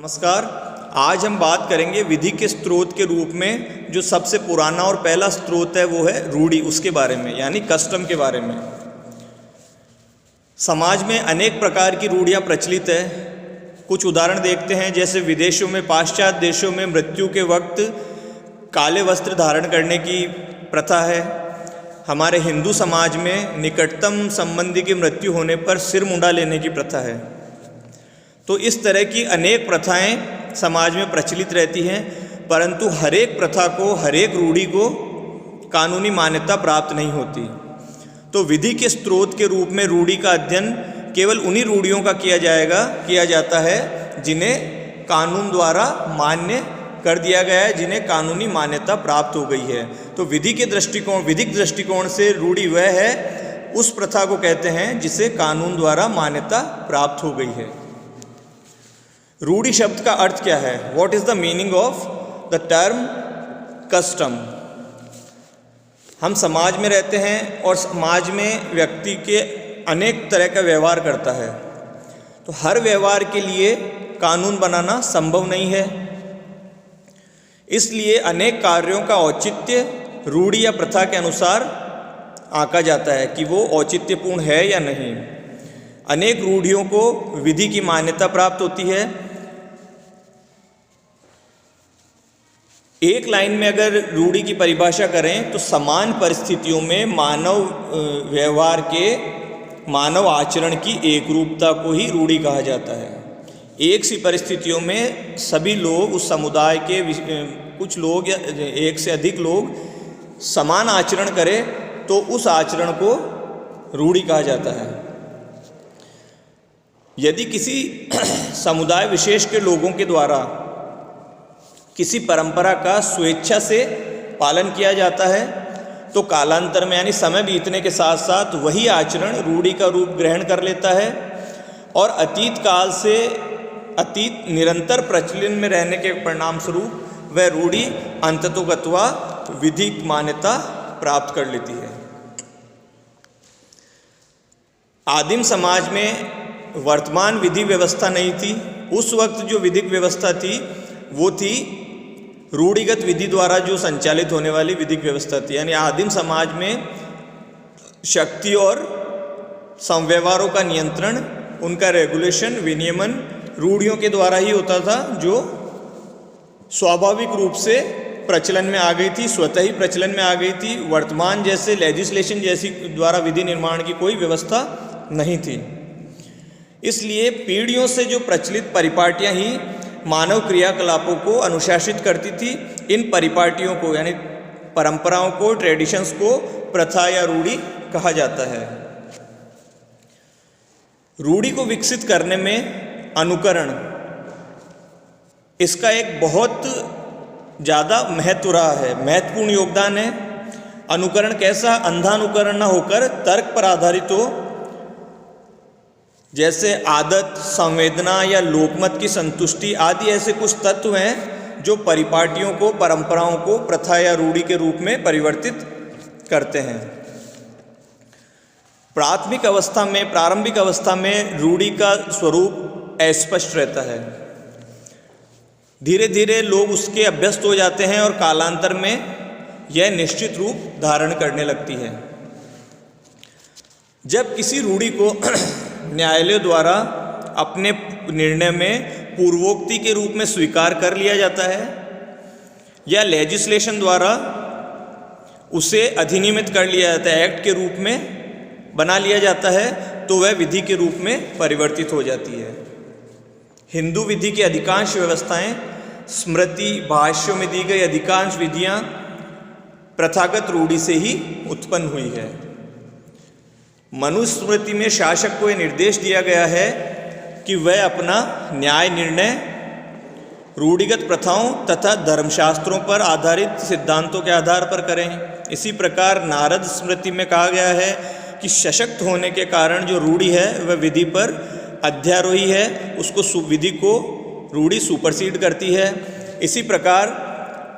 नमस्कार। आज हम बात करेंगे विधि के स्रोत के रूप में जो सबसे पुराना और पहला स्रोत है वो है रूढ़ी, उसके बारे में यानी कस्टम के बारे में। समाज में अनेक प्रकार की रूढ़ियाँ प्रचलित है। कुछ उदाहरण देखते हैं, जैसे विदेशों में, पाश्चात्य देशों में मृत्यु के वक्त काले वस्त्र धारण करने की प्रथा है। हमारे हिंदू समाज में निकटतम संबंधी की मृत्यु होने पर सिर मुंडा लेने की प्रथा है। तो इस तरह की अनेक प्रथाएं समाज में प्रचलित रहती हैं, परंतु हर एक प्रथा को, हर एक रूढ़ी को कानूनी मान्यता प्राप्त नहीं होती। तो विधि के स्रोत के रूप में रूढ़ी का अध्ययन केवल उन्हीं रूढ़ियों का किया जाता है जिन्हें कानून द्वारा मान्य कर दिया गया है, जिन्हें कानूनी मान्यता प्राप्त हो गई है। तो विधिक दृष्टिकोण से रूढ़ी वह है, उस प्रथा को कहते हैं जिसे कानून द्वारा मान्यता प्राप्त हो गई है। रूढ़ी शब्द का अर्थ क्या है? What is the meaning of the term custom? हम समाज में रहते हैं और समाज में व्यक्ति के अनेक तरह का व्यवहार करता है, तो हर व्यवहार के लिए कानून बनाना संभव नहीं है। इसलिए अनेक कार्यों का औचित्य रूढ़ी या प्रथा के अनुसार आंका जाता है कि वो औचित्यपूर्ण है या नहीं। अनेक रूढ़ियों को विधि की मान्यता प्राप्त होती है। एक लाइन में अगर रूढ़ी की परिभाषा करें तो समान परिस्थितियों में मानव व्यवहार के, मानव आचरण की एक रूपता को ही रूढ़ी कहा जाता है। एक सी परिस्थितियों में सभी लोग, उस समुदाय के कुछ लोग या एक से अधिक लोग समान आचरण करें तो उस आचरण को रूढ़ी कहा जाता है। यदि किसी समुदाय विशेष के लोगों के द्वारा किसी परंपरा का स्वेच्छा से पालन किया जाता है तो कालांतर में यानी समय बीतने के साथ साथ वही आचरण रूढ़ी का रूप ग्रहण कर लेता है और अतीत काल से निरंतर प्रचलन में रहने के परिणाम स्वरूप वह रूढ़ी अंततोगत्वा विधिक मान्यता प्राप्त कर लेती है। आदिम समाज में वर्तमान विधि व्यवस्था नहीं थी। उस वक्त जो विधिक व्यवस्था थी वो थी रूढ़िगत विधि द्वारा जो संचालित होने वाली विधिक व्यवस्था थी। यानी आदिम समाज में शक्ति और संव्यवहारों का नियंत्रण, उनका रेगुलेशन, विनियमन रूढ़ियों के द्वारा ही होता था, जो स्वाभाविक रूप से प्रचलन में आ गई थी, स्वतः ही प्रचलन में आ गई थी। वर्तमान जैसे लेजिस्लेशन जैसी द्वारा विधि निर्माण की कोई व्यवस्था नहीं थी। इसलिए पीढ़ियों से जो प्रचलित परिपाटियां ही मानव क्रियाकलापों को अनुशासित करती थी। इन परिपाटियों को यानी परंपराओं को, ट्रेडिशंस को प्रथा या रूढ़ी कहा जाता है। रूढ़ी को विकसित करने में अनुकरण, इसका एक बहुत ज़्यादा महत्व रहा है, महत्वपूर्ण योगदान है। अनुकरण कैसा? अंधानुकरण न होकर तर्क पर आधारित हो। जैसे आदत, संवेदना या लोकमत की संतुष्टि आदि ऐसे कुछ तत्व हैं जो परिपाटियों को, परंपराओं को प्रथा या रूढ़ी के रूप में परिवर्तित करते हैं। प्रारंभिक अवस्था में रूढ़ी का स्वरूप अस्पष्ट रहता है। धीरे धीरे लोग उसके अभ्यस्त हो जाते हैं और कालांतर में यह निश्चित रूप धारण करने लगती है। जब किसी रूढ़ी को न्यायालय द्वारा अपने निर्णय में पूर्वोक्ति के रूप में स्वीकार कर लिया जाता है या लेजिस्लेशन द्वारा उसे अधिनियमित कर लिया जाता है, एक्ट के रूप में बना लिया जाता है, तो वह विधि के रूप में परिवर्तित हो जाती है। हिंदू विधि की अधिकांश व्यवस्थाएं, स्मृति, भाष्यों में दी गई अधिकांश विधियां प्रथागत रूढ़ी से ही उत्पन्न हुई है। मनुस्मृति में शासक को यह निर्देश दिया गया है कि वह अपना न्याय निर्णय रूढ़िगत प्रथाओं तथा धर्मशास्त्रों पर आधारित सिद्धांतों के आधार पर करें। इसी प्रकार नारद स्मृति में कहा गया है कि सशक्त होने के कारण जो रूढ़ी है वह विधि पर अध्यारोही है, उसको विधि को रूढ़ी सुपरसीड करती है। इसी प्रकार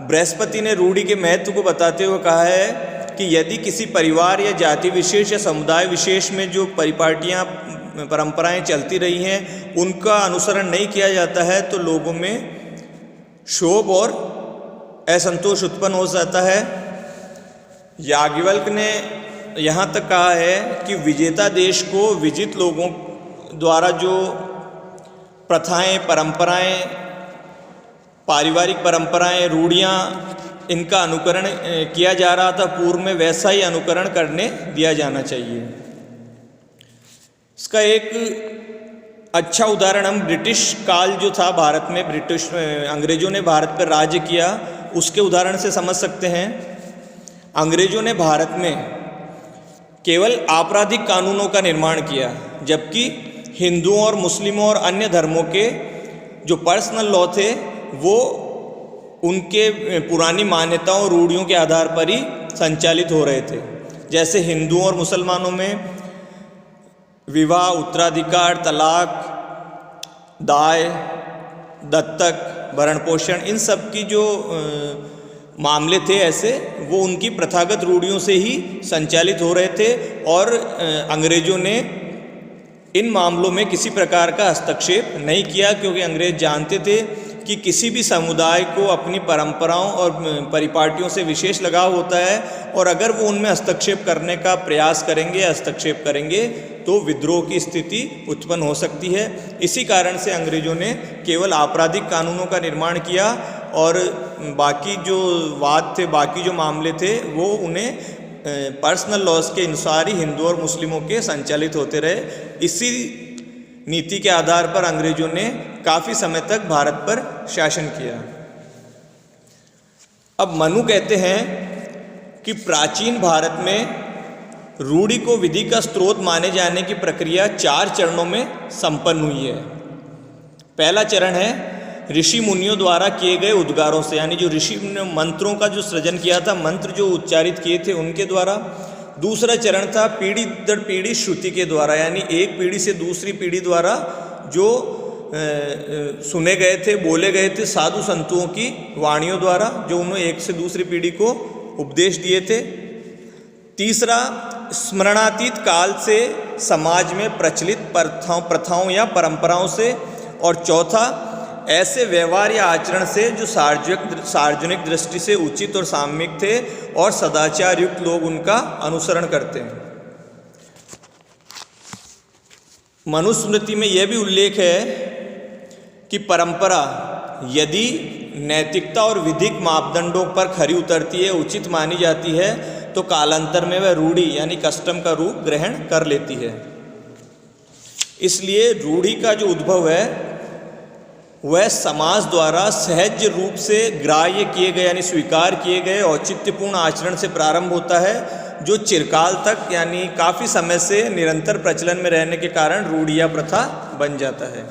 बृहस्पति ने रूढ़ी के महत्व को बताते हुए कहा है कि यदि किसी परिवार या जाति विशेष या समुदाय विशेष में जो परिपाटियां परंपराएं चलती रही हैं उनका अनुसरण नहीं किया जाता है तो लोगों में क्षोभ और असंतोष उत्पन्न हो जाता है। याज्ञवल्क्य ने यहाँ तक कहा है कि विजेता देश को विजित लोगों द्वारा जो प्रथाएं, परंपराएं, पारिवारिक परंपराएं, रूढ़ियाँ, इनका अनुकरण किया जा रहा था पूर्व में, वैसा ही अनुकरण करने दिया जाना चाहिए। इसका एक अच्छा उदाहरण हम ब्रिटिश काल जो था भारत में, अंग्रेज़ों ने भारत पर राज्य किया, उसके उदाहरण से समझ सकते हैं। अंग्रेज़ों ने भारत में केवल आपराधिक कानूनों का निर्माण किया, जबकि हिंदुओं और मुस्लिमों और अन्य धर्मों के जो पर्सनल लॉ थे वो उनके पुरानी मान्यताओं, रूढ़ियों के आधार पर ही संचालित हो रहे थे। जैसे हिंदुओं और मुसलमानों में विवाह, उत्तराधिकार, तलाक, दाय, दत्तक, भरण पोषण, इन सब की जो मामले थे ऐसे, वो उनकी प्रथागत रूढ़ियों से ही संचालित हो रहे थे और अंग्रेज़ों ने इन मामलों में किसी प्रकार का हस्तक्षेप नहीं किया, क्योंकि अंग्रेज़ जानते थे कि किसी भी समुदाय को अपनी परंपराओं और परिपाटियों से विशेष लगाव होता है और अगर वो उनमें हस्तक्षेप करने का प्रयास करेंगे, हस्तक्षेप करेंगे तो विद्रोह की स्थिति उत्पन्न हो सकती है। इसी कारण से अंग्रेज़ों ने केवल आपराधिक कानूनों का निर्माण किया और बाकी जो वाद थे, बाकी जो मामले थे, वो उन्हें पर्सनल लॉज के अनुसार ही हिंदू और मुस्लिमों के संचालित होते रहे। इसी नीति के आधार पर अंग्रेज़ों ने काफ़ी समय तक भारत पर शासन किया। अब मनु कहते हैं कि प्राचीन भारत में रूढ़ि को विधि का स्रोत माने जाने की प्रक्रिया 4 चरणों में संपन्न हुई है। पहला चरण है ऋषि मुनियों द्वारा किए गए उद्गारों से, यानी जो ऋषि ने मंत्रों का जो सृजन किया था, मंत्र जो उच्चारित किए थे उनके द्वारा। दूसरा चरण था पीढ़ी दर पीढ़ी श्रुति के द्वारा, यानी एक पीढ़ी से दूसरी पीढ़ी द्वारा जो सुने गए थे, बोले गए थे साधु संतों की वाणियों द्वारा, जो उन्होंने एक से दूसरी पीढ़ी को उपदेश दिए थे। तीसरा स्मरणातीत काल से समाज में प्रचलित प्रथाओं या परंपराओं से। और चौथा ऐसे व्यवहार या आचरण से जो सार्वजनिक दृष्टि से उचित और साम्यक थे और सदाचार युक्त लोग उनका अनुसरण करते हैं। मनुस्मृति में यह भी उल्लेख है कि परंपरा यदि नैतिकता और विधिक मापदंडों पर खरी उतरती है, उचित मानी जाती है, तो कालांतर में वह रूढ़ि यानी कस्टम का रूप ग्रहण कर लेती है। इसलिए रूढ़ि का जो उद्भव है वह समाज द्वारा सहज रूप से ग्राह्य किए गए यानी स्वीकार किए गए औचित्यपूर्ण आचरण से प्रारंभ होता है, जो चिरकाल तक यानी काफ़ी समय से निरंतर प्रचलन में रहने के कारण रूढ़ि या प्रथा बन जाता है।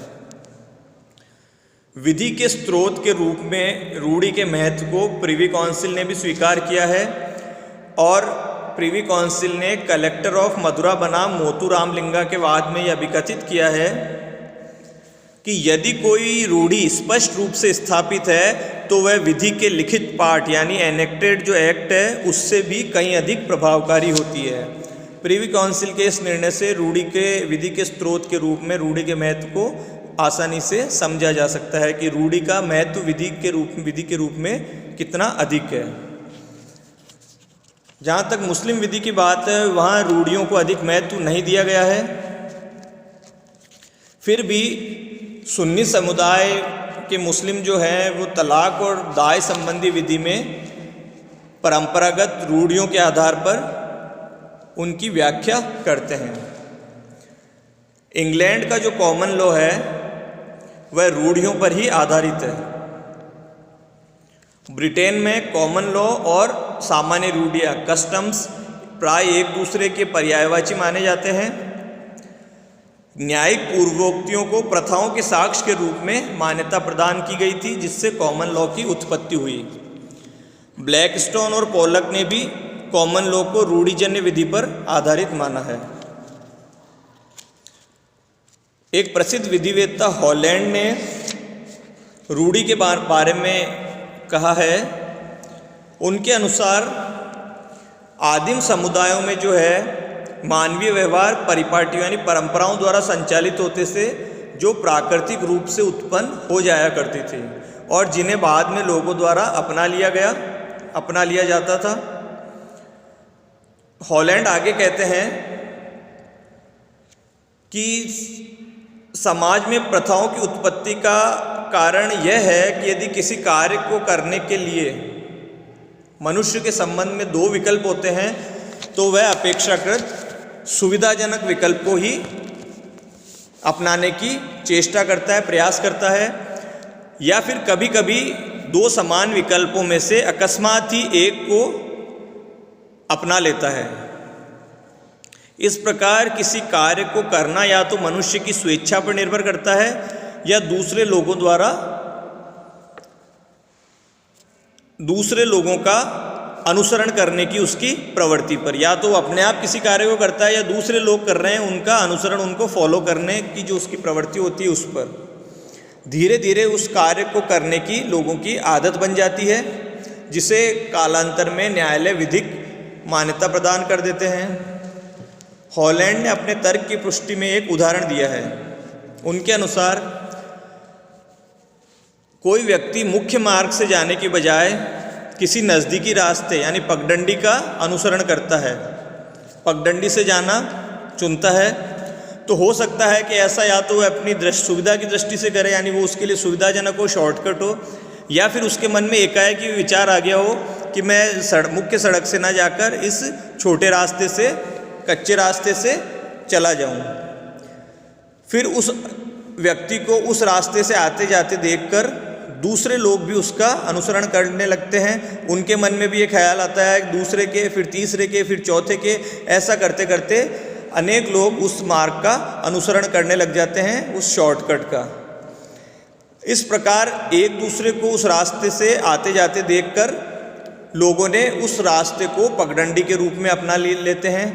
विधि के स्रोत के रूप में रूढ़ि के महत्व को प्रिवी काउंसिल ने भी स्वीकार किया है और प्रिवी काउंसिल ने कलेक्टर ऑफ मथुरा बनाम मोतू रामलिंगा के वाद में यह अभिकथित किया है कि यदि कोई रूढ़ि स्पष्ट रूप से स्थापित है तो वह विधि के लिखित पाठ यानी एनेक्टेड जो एक्ट है उससे भी कहीं अधिक प्रभावकारी होती है। प्रिवी काउंसिल के इस निर्णय से रूढ़ि के विधि के स्रोत के रूप में रूढ़ि के महत्व को आसानी से समझा जा सकता है कि रूढ़ि का महत्व विधि के रूप में कितना अधिक है। जहाँ तक मुस्लिम विधि की बात है वहाँ रूढ़ियों को अधिक महत्व नहीं दिया गया है। फिर भी सुन्नी समुदाय के मुस्लिम जो हैं वो तलाक और दाय संबंधी विधि में परंपरागत रूढ़ियों के आधार पर उनकी व्याख्या करते हैं। इंग्लैंड का जो कॉमन लॉ है वह रूढ़ियों पर ही आधारित है। ब्रिटेन में कॉमन लॉ और सामान्य रूढ़ियाँ कस्टम्स प्राय एक दूसरे के पर्यायवाची माने जाते हैं। न्यायिक पूर्वोक्तियों को प्रथाओं के साक्ष्य के रूप में मान्यता प्रदान की गई थी, जिससे कॉमन लॉ की उत्पत्ति हुई। ब्लैकस्टोन और पोलक ने भी कॉमन लॉ को रूढ़िजन्य विधि पर आधारित माना है। एक प्रसिद्ध विधिवेत्ता हॉलैंड ने रूढ़ि के बारे में कहा है, उनके अनुसार आदिम समुदायों में जो है मानवीय व्यवहार परिपाटियों यानी परंपराओं द्वारा संचालित होते से जो प्राकृतिक रूप से उत्पन्न हो जाया करती थी और जिन्हें बाद में लोगों द्वारा अपना लिया जाता था। हॉलैंड आगे कहते हैं कि समाज में प्रथाओं की उत्पत्ति का कारण यह है कि यदि किसी कार्य को करने के लिए मनुष्य के संबंध में दो विकल्प होते हैं तो वह अपेक्षाकृत सुविधाजनक विकल्प को ही अपनाने की चेष्टा करता है, प्रयास करता है, या फिर कभी कभी दो समान विकल्पों में से अकस्मात ही एक को अपना लेता है। इस प्रकार किसी कार्य को करना या तो मनुष्य की स्वेच्छा पर निर्भर करता है या दूसरे लोगों का अनुसरण करने की उसकी प्रवृत्ति पर। या तो अपने आप किसी कार्य को करता है या दूसरे लोग कर रहे हैं उनका अनुसरण, उनको फॉलो करने की जो उसकी प्रवृत्ति होती है उस पर। धीरे धीरे उस कार्य को करने की लोगों की आदत बन जाती है, जिसे कालांतर में न्यायालय विधिक मान्यता प्रदान कर देते हैं। हॉलैंड ने अपने तर्क की पुष्टि में एक उदाहरण दिया है। उनके अनुसार कोई व्यक्ति मुख्य मार्ग से जाने की बजाय किसी नज़दीकी रास्ते यानी पगडंडी का अनुसरण करता है, पगडंडी से जाना चुनता है, तो हो सकता है कि ऐसा या तो वह अपनी सुविधा की दृष्टि से करे, यानी वो उसके लिए सुविधाजनक हो, शॉर्टकट हो, या फिर उसके मन में एकाएक ही विचार आ गया हो कि मैं मुख्य सड़क से ना जाकर इस छोटे रास्ते से, कच्चे रास्ते से चला जाऊं। फिर उस व्यक्ति को उस रास्ते से आते जाते देखकर दूसरे लोग भी उसका अनुसरण करने लगते हैं। उनके मन में भी ये ख्याल आता है दूसरे के, फिर तीसरे के, फिर चौथे के। ऐसा करते करते अनेक लोग उस मार्ग का अनुसरण करने लग जाते हैं, उस शॉर्टकट का। इस प्रकार एक दूसरे को उस रास्ते से आते जाते देखकर लोगों ने उस रास्ते को पगडंडी के रूप में अपना लेते हैं।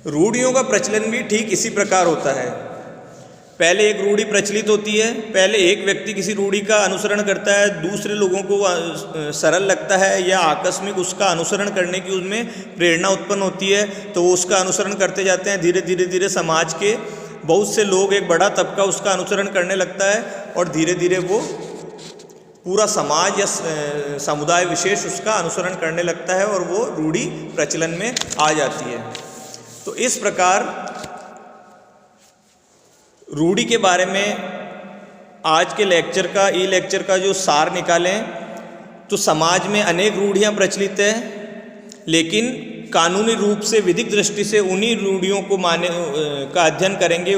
रूढ़ियों का प्रचलन भी ठीक इसी प्रकार होता है। पहले एक रूढ़ी प्रचलित होती है, पहले एक व्यक्ति किसी रूढ़ी का अनुसरण करता है, दूसरे लोगों को सरल लगता है या आकस्मिक उसका अनुसरण करने की उसमें प्रेरणा उत्पन्न होती है, तो वो उसका अनुसरण करते जाते हैं। धीरे धीरे समाज के बहुत से लोग, एक बड़ा तबका उसका अनुसरण करने लगता है और धीरे धीरे वो पूरा समाज या समुदाय विशेष उसका अनुसरण करने लगता है और वो रूढ़ी प्रचलन में आ जाती है। तो इस प्रकार रूढ़ी के बारे में आज के लेक्चर का जो सार निकालें तो समाज में अनेक रूढ़ियाँ प्रचलित हैं, लेकिन कानूनी रूप से विधिक दृष्टि से उन्हीं रूढ़ियों को का अध्ययन करेंगे,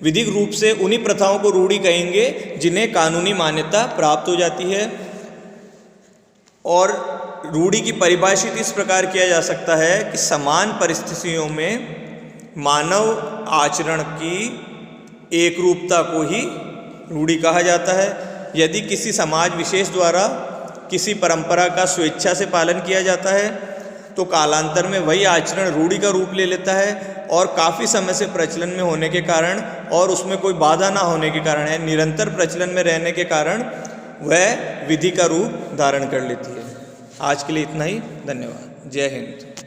विधिक रूप से उन्हीं प्रथाओं को रूढ़ी कहेंगे जिन्हें कानूनी मान्यता प्राप्त हो जाती है। और रूढ़ी की परिभाषित इस प्रकार किया जा सकता है कि समान परिस्थितियों में मानव आचरण की एक रूपता को ही रूढ़ी कहा जाता है। यदि किसी समाज विशेष द्वारा किसी परंपरा का स्वेच्छा से पालन किया जाता है तो कालांतर में वही आचरण रूढ़ी का रूप ले लेता है और काफ़ी समय से प्रचलन में होने के कारण और उसमें कोई बाधा ना होने के कारण है, निरंतर प्रचलन में रहने के कारण वह विधि का रूप धारण कर लेती है। आज के लिए इतना ही। धन्यवाद। जय हिंद।